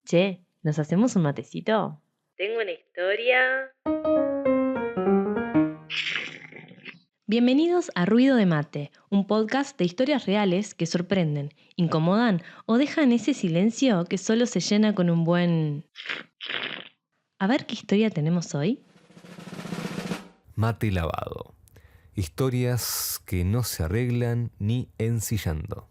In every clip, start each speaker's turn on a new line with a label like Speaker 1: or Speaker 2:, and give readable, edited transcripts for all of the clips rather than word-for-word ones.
Speaker 1: Che, ¿nos hacemos un matecito? Tengo una historia. Bienvenidos a Ruido de Mate, un podcast de historias reales que sorprenden, incomodan o dejan ese silencio que solo se llena con un buen... A ver qué historia tenemos hoy.
Speaker 2: Mate lavado. Historias que no se arreglan ni ensillando.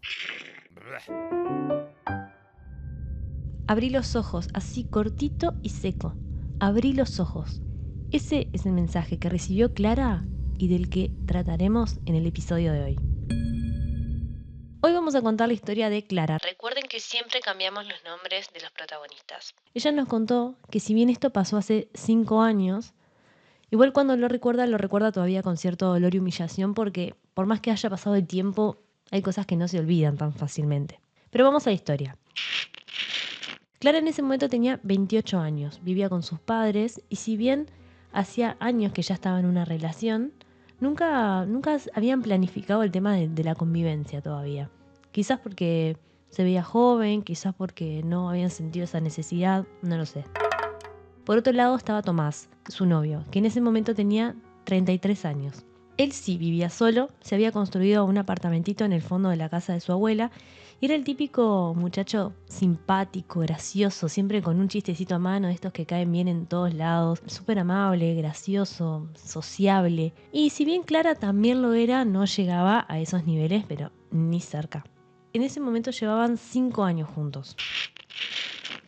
Speaker 1: Abrí los ojos, así cortito y seco. Abrí los ojos. Ese es el mensaje que recibió Clara y del que trataremos en el episodio de hoy. Hoy vamos a contar la historia de Clara. Recuerden que siempre cambiamos los nombres de los protagonistas. Ella nos contó que si bien esto pasó hace 5 años, igual cuando lo recuerda todavía con cierto dolor y humillación porque por más que haya pasado el tiempo, hay cosas que no se olvidan tan fácilmente. Pero vamos a la historia. Clara en ese momento tenía 28 años, vivía con sus padres y si bien hacía años que ya estaba en una relación, nunca habían planificado el tema de la convivencia todavía. Quizás porque se veía joven, quizás porque no habían sentido esa necesidad, no lo sé. Por otro lado estaba Tomás, su novio, que en ese momento tenía 33 años. Él sí vivía solo, se había construido un apartamentito en el fondo de la casa de su abuela y era el típico muchacho simpático, gracioso, siempre con un chistecito a mano, de estos que caen bien en todos lados, súper amable, gracioso, sociable. Y si bien Clara también lo era, no llegaba a esos niveles, pero ni cerca. En ese momento llevaban 5 años juntos.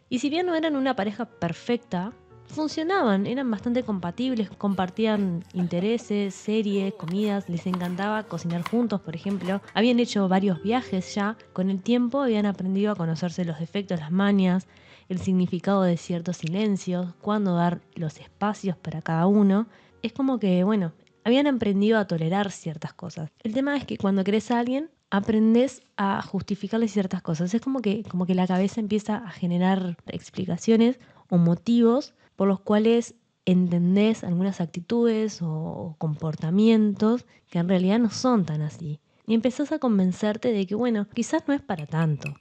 Speaker 1: Y si bien no eran una pareja perfecta, funcionaban, eran bastante compatibles, compartían intereses, series, comidas, les encantaba cocinar juntos, por ejemplo. Habían hecho varios viajes ya, con el tiempo habían aprendido a conocerse los defectos, las mañas, el significado de ciertos silencios, cuándo dar los espacios para cada uno. Es como que, bueno, habían aprendido a tolerar ciertas cosas. El tema es que cuando querés a alguien, aprendes a justificarle ciertas cosas. Es como que la cabeza empieza a generar explicaciones o motivos por los cuales entendés algunas actitudes o comportamientos que en realidad no son tan así. Y empezás a convencerte de que, bueno, quizás no es para tanto.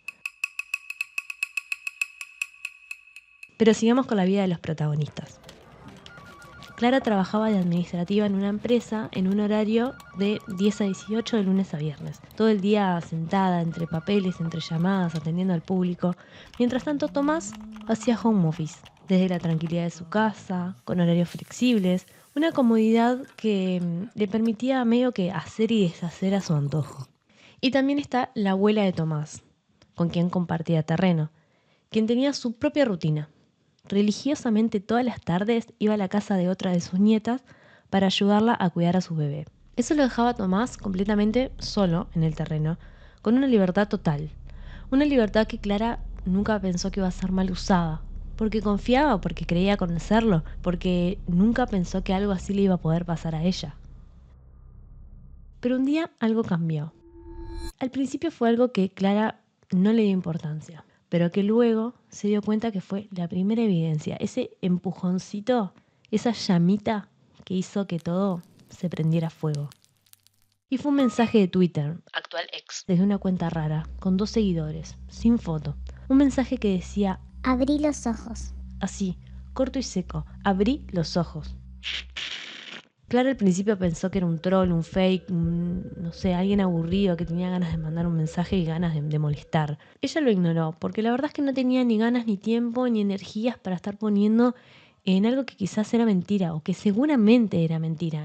Speaker 1: Pero sigamos con la vida de los protagonistas. Clara trabajaba de administrativa en una empresa en un horario de 10 a 18 de lunes a viernes. Todo el día sentada entre papeles, entre llamadas, atendiendo al público. Mientras tanto, Tomás hacía home office, desde la tranquilidad de su casa, con horarios flexibles, una comodidad que le permitía medio que hacer y deshacer a su antojo. Y también está la abuela de Tomás, con quien compartía terreno, quien tenía su propia rutina. Religiosamente todas las tardes iba a la casa de otra de sus nietas para ayudarla a cuidar a su bebé. Eso lo dejaba a Tomás completamente solo en el terreno, con una libertad total. Una libertad que Clara nunca pensó que iba a ser mal usada, porque confiaba, porque creía conocerlo, porque nunca pensó que algo así le iba a poder pasar a ella. Pero un día algo cambió. Al principio fue algo que Clara no le dio importancia, pero que luego se dio cuenta que fue la primera evidencia, ese empujoncito, esa llamita que hizo que todo se prendiera fuego. Y fue un mensaje de Twitter, actual ex, desde una cuenta rara, con 2 seguidores, sin foto. Un mensaje que decía:
Speaker 3: Abrí los ojos.
Speaker 1: así, corto y seco, abrí los ojos. Clara al principio pensó que era un troll, un fake, no sé, alguien aburrido que tenía ganas de mandar un mensaje y ganas de molestar. Ella lo ignoró, porque la verdad es que no tenía ni ganas, ni tiempo, ni energías para estar poniendo en algo que quizás era mentira, o que seguramente era mentira.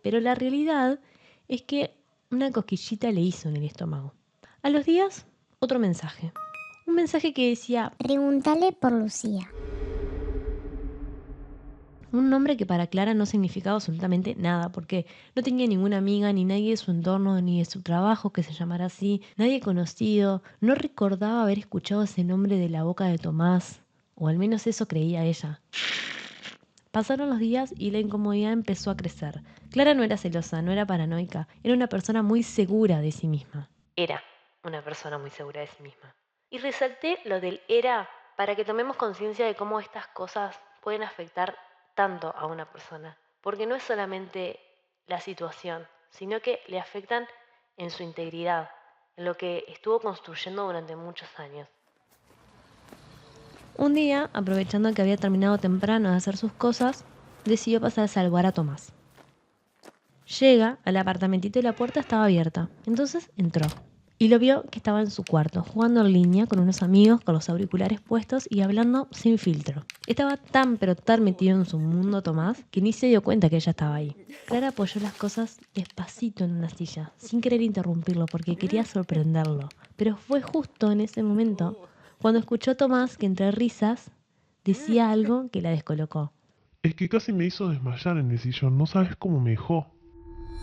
Speaker 1: Pero la realidad es que una cosquillita le hizo en el estómago. A los días, otro mensaje. Un mensaje que decía:
Speaker 3: Pregúntale por Lucía.
Speaker 1: un nombre que para Clara no significaba absolutamente nada, porque no tenía ninguna amiga, ni nadie de su entorno, ni de su trabajo que se llamara así, nadie conocido, no recordaba haber escuchado ese nombre de la boca de Tomás, o al menos eso creía ella. Pasaron los días y la incomodidad empezó a crecer. Clara no era celosa, no era paranoica, era una persona muy segura de sí misma. Era una persona muy segura de sí misma. Y resalté lo del era para que tomemos conciencia de cómo estas cosas pueden afectar tanto a una persona. Porque no es solamente la situación, sino que le afectan en su integridad, en lo que estuvo construyendo durante muchos años. Un día, aprovechando que había terminado temprano de hacer sus cosas, decidió pasar a saludar a Tomás. Llega al apartamentito y la puerta estaba abierta, entonces entró. Y lo vio que estaba en su cuarto, jugando en línea con unos amigos con los auriculares puestos y hablando sin filtro. Estaba tan pero tan metido en su mundo Tomás que ni se dio cuenta que ella estaba ahí. Clara apoyó las cosas despacito en una silla, sin querer interrumpirlo porque quería sorprenderlo. Pero fue justo en ese momento cuando escuchó a Tomás que entre risas decía algo que la descolocó.
Speaker 4: Es que casi me hizo desmayar en el sillón, no sabes cómo me dejó.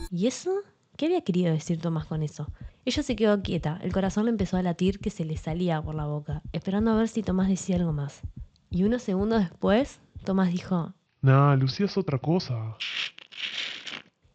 Speaker 1: ¿Y eso? ¿Qué había querido decir Tomás con eso? Ella se quedó quieta, el corazón le empezó a latir que se le salía por la boca, esperando a ver si Tomás decía algo más. Y unos segundos después, Tomás dijo...
Speaker 4: Nah, Lucía es otra cosa.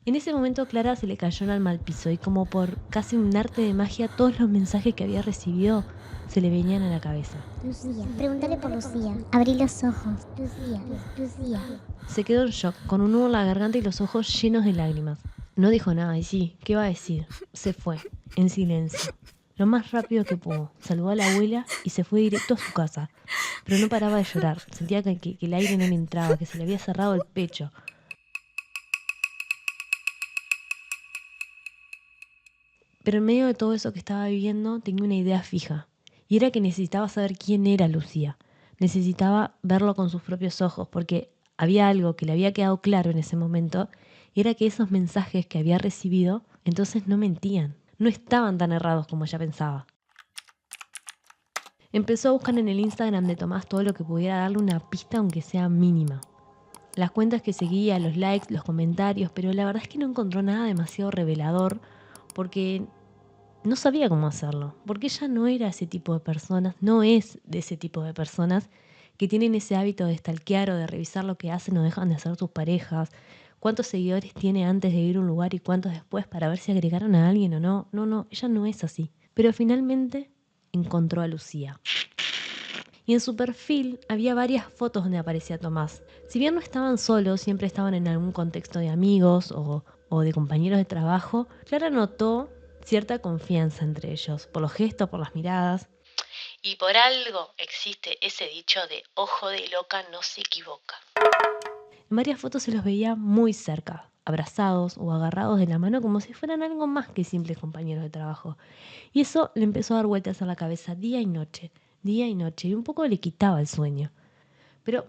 Speaker 1: En ese momento Clara se le cayó el alma al piso y como por casi un arte de magia todos los mensajes que había recibido se le venían a la cabeza.
Speaker 3: Lucía, pregúntale por Lucía. Abrí los ojos. Lucía, Lucía.
Speaker 1: Se quedó en shock, con un nudo en la garganta y los ojos llenos de lágrimas. No dijo nada y sí, ¿qué iba a decir? Se fue, en silencio. Lo más rápido que pudo. Saludó a la abuela y se fue directo a su casa. Pero no paraba de llorar. Sentía que el aire no le entraba, que se le había cerrado el pecho. Pero en medio de todo eso que estaba viviendo, tenía una idea fija. Y era que necesitaba saber quién era Lucía. Necesitaba verlo con sus propios ojos, porque había algo que le había quedado claro en ese momento, y era que esos mensajes que había recibido, entonces no mentían. No estaban tan errados como ella pensaba. Empezó a buscar en el Instagram de Tomás todo lo que pudiera darle una pista, aunque sea mínima. Las cuentas que seguía, los likes, los comentarios, pero la verdad es que no encontró nada demasiado revelador, porque no sabía cómo hacerlo, porque ella no era ese tipo de personas, no es de ese tipo de personas que tienen ese hábito de stalkear o de revisar lo que hacen o dejan de hacer sus parejas, cuántos seguidores tiene antes de ir a un lugar y cuántos después para ver si agregaron a alguien o no. No, ella no es así. Pero finalmente encontró a Lucía. Y en su perfil había varias fotos donde aparecía Tomás. Si bien no estaban solos, siempre estaban en algún contexto de amigos o de compañeros de trabajo, Clara notó cierta confianza entre ellos, por los gestos, por las miradas. Y por algo existe ese dicho de ojo de loca no se equivoca. En varias fotos se los veía muy cerca, abrazados o agarrados de la mano como si fueran algo más que simples compañeros de trabajo. Y eso le empezó a dar vueltas a la cabeza día y noche, y un poco le quitaba el sueño. Pero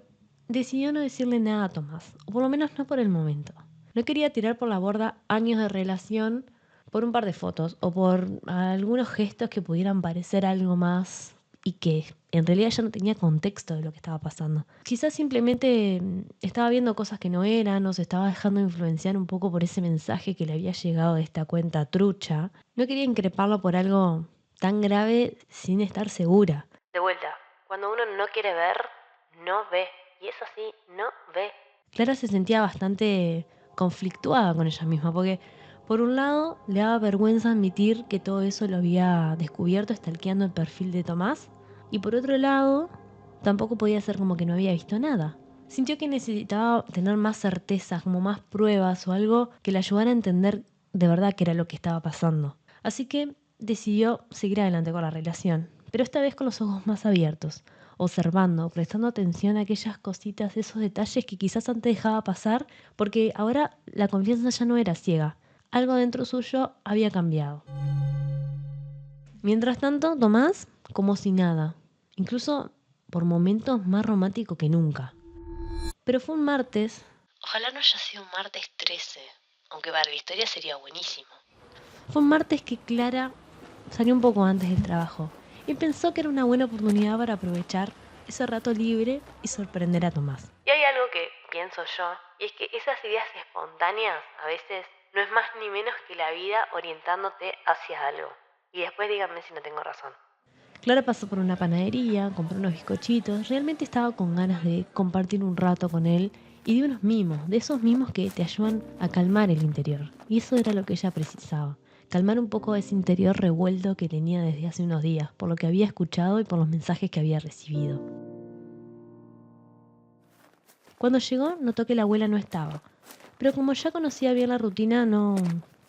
Speaker 1: decidió no decirle nada a Tomás, o por lo menos no por el momento. No quería tirar por la borda años de relación por un par de fotos o por algunos gestos que pudieran parecer algo más y que en realidad ya no tenía contexto de lo que estaba pasando. Quizás simplemente estaba viendo cosas que no eran o se estaba dejando influenciar un poco por ese mensaje que le había llegado de esta cuenta trucha. No quería increparlo por algo tan grave sin estar segura. De vuelta, cuando uno no quiere ver, no ve. Y eso sí, no ve. Clara se sentía bastante conflictuada con ella misma porque por un lado le daba vergüenza admitir que todo eso lo había descubierto stalkeando el perfil de Tomás y por otro lado tampoco podía hacer como que no había visto nada. Sintió que necesitaba tener más certezas, como más pruebas o algo que le ayudara a entender de verdad qué era lo que estaba pasando. Así que decidió seguir adelante con la relación, pero esta vez con los ojos más abiertos, observando, prestando atención a aquellas cositas, esos detalles que quizás antes dejaba pasar, porque ahora la confianza ya no era ciega. Algo dentro suyo había cambiado. Mientras tanto, Tomás, como si nada, incluso por momentos más romántico que nunca. Pero fue un martes. Ojalá no haya sido un martes 13, aunque para la historia sería buenísimo. Fue un martes que Clara salió un poco antes del trabajo y pensó que era una buena oportunidad para aprovechar ese rato libre y sorprender a Tomás. Y hay algo que pienso yo, y es que esas ideas espontáneas a veces no es más ni menos que la vida orientándote hacia algo. Y después díganme si no tengo razón. Clara pasó por una panadería, compró unos bizcochitos, realmente estaba con ganas de compartir un rato con él y de unos mimos, de esos mimos que te ayudan a calmar el interior. Y eso era lo que ella precisaba. Calmar un poco ese interior revuelto que tenía desde hace unos días, por lo que había escuchado y por los mensajes que había recibido. Cuando llegó, notó que la abuela no estaba, pero como ya conocía bien la rutina, no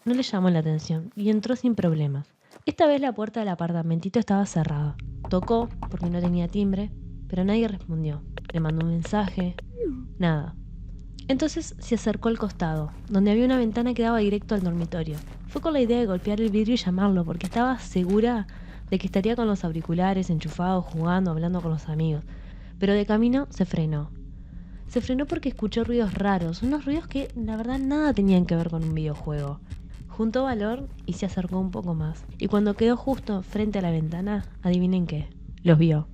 Speaker 1: le llamó la atención y entró sin problemas. Esta vez la puerta del apartamentito estaba cerrada. Tocó, porque no tenía timbre, pero nadie respondió. Le mandó un mensaje, nada. Entonces se acercó al costado, donde había una ventana que daba directo al dormitorio. Fue con la idea de golpear el vidrio y llamarlo, porque estaba segura de que estaría con los auriculares enchufados, jugando, hablando con los amigos. Pero de camino se frenó. Se frenó porque escuchó ruidos raros, unos ruidos que la verdad nada tenían que ver con un videojuego. Juntó valor y se acercó un poco más. Y cuando quedó justo frente a la ventana, adivinen qué, los vio.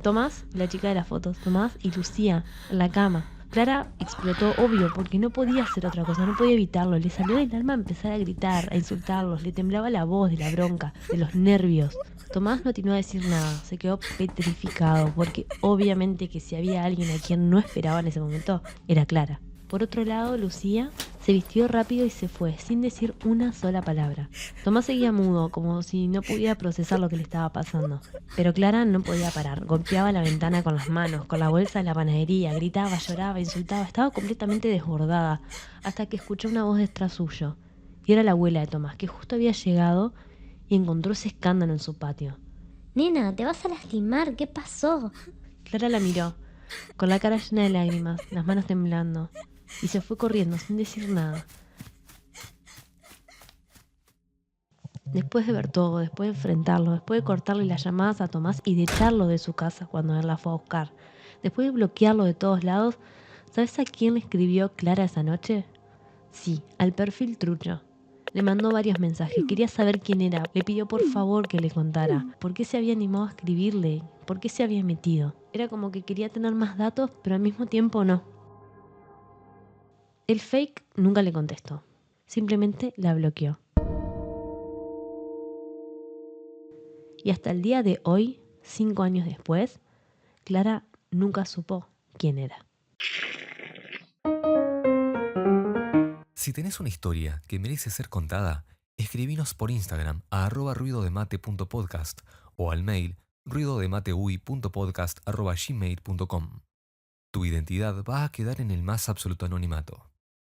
Speaker 1: Tomás, la chica de las fotos, Tomás y Lucía, en la cama. Clara explotó, obvio, porque no podía hacer otra cosa, no podía evitarlo. Le salió del alma empezar a gritar, a insultarlos, le temblaba la voz de la bronca, de los nervios. Tomás no atinó a decir nada, se quedó petrificado, porque obviamente que si había alguien a quien no esperaba en ese momento, era Clara. Por otro lado, Lucía se vistió rápido y se fue, sin decir una sola palabra. Tomás seguía mudo, como si no pudiera procesar lo que le estaba pasando. Pero Clara no podía parar, golpeaba la ventana con las manos, con la bolsa de la panadería, gritaba, lloraba, insultaba, estaba completamente desbordada, hasta que escuchó una voz detrás suyo. Y era la abuela de Tomás, que justo había llegado y encontró ese escándalo en su patio.
Speaker 3: Nena, te vas a lastimar, ¿qué pasó?
Speaker 1: Clara la miró, con la cara llena de lágrimas, las manos temblando, y se fue corriendo sin decir nada. Después de ver todo, después de enfrentarlo, después de cortarle las llamadas a Tomás y de echarlo de su casa cuando él la fue a buscar, después de bloquearlo de todos lados, ¿sabes a quién le escribió Clara esa noche? Sí, al perfil trucho. Le mandó varios mensajes, quería saber quién era, le pidió por favor que le contara, por qué se había animado a escribirle, por qué se había metido. Era como que quería tener más datos, pero al mismo tiempo no. El fake nunca le contestó, simplemente la bloqueó. Y hasta el día de hoy, 5 años después, Clara nunca supo quién era.
Speaker 2: Si tenés una historia que merece ser contada, escribinos por Instagram a @ruidodemate.podcast o al mail ruidodemateui.podcast@gmail.com. Tu identidad va a quedar en el más absoluto anonimato.